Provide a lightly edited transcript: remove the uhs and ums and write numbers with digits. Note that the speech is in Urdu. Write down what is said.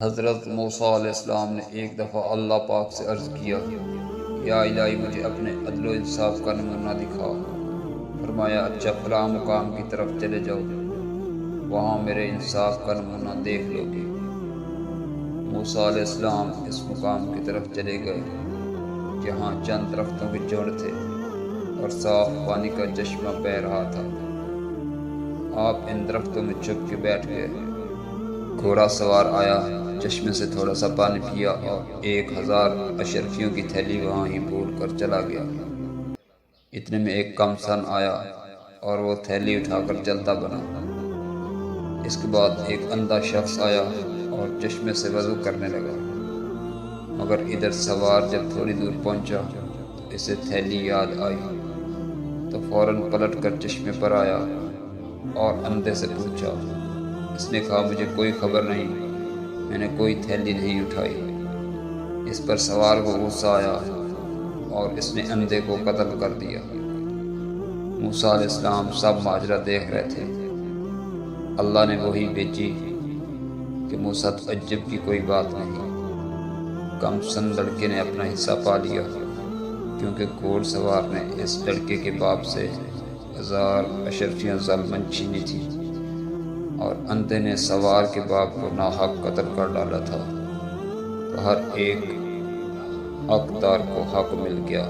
حضرت موسیٰ علیہ السلام نے ایک دفعہ اللہ پاک سے عرض کیا، یا الہی مجھے اپنے عدل و انصاف کا نمونہ دکھا۔ فرمایا، اچھا فلاں مقام کی طرف چلے جاؤ، وہاں میرے انصاف کا نمونہ دیکھ لو گے۔ موسیٰ علیہ السلام اس مقام کی طرف چلے گئے جہاں چند درختوں کے جھنڈ تھے اور صاف پانی کا چشمہ بہہ رہا تھا۔ آپ ان درختوں میں چھپ کے بیٹھ گئے۔ گھوڑا سوار آیا، چشمے سے تھوڑا سا پانی پیا اور 1000 اشرفیوں کی تھیلی وہاں ہی بھول کر چلا گیا۔ اتنے میں ایک کم سن آیا اور وہ تھیلی اٹھا کر چلتا بنا۔ اس کے بعد ایک اندھا شخص آیا اور چشمے سے وضو کرنے لگا، مگر ادھر سوار جب تھوڑی دور پہنچا تو اسے تھیلی یاد آئی، تو فوراً پلٹ کر چشمے پر آیا اور اندھے سے پوچھا۔ اس نے کہا، مجھے کوئی خبر نہیں، میں نے کوئی تھیلی نہیں اٹھائی۔ اس پر سوار کو غصہ آیا اور اس نے اندھے کو قتل کر دیا۔ موسیٰ علیہ السلام سب ماجرا دیکھ رہے تھے۔ اللہ نے وحی بھیجی کہ موسیٰ تعجب کی کوئی بات نہیں، کم سن لڑکے نے اپنا حصہ پا لیا، کیونکہ گھوڑ سوار نے اس لڑکے کے باپ سے 1000 اشرفیاں ظلماً چھینی تھی اور اندھے نے سوار کے باپ کو ناحق قتل کر ڈالا تھا، تو ہر ایک حقدار کو حق مل گیا۔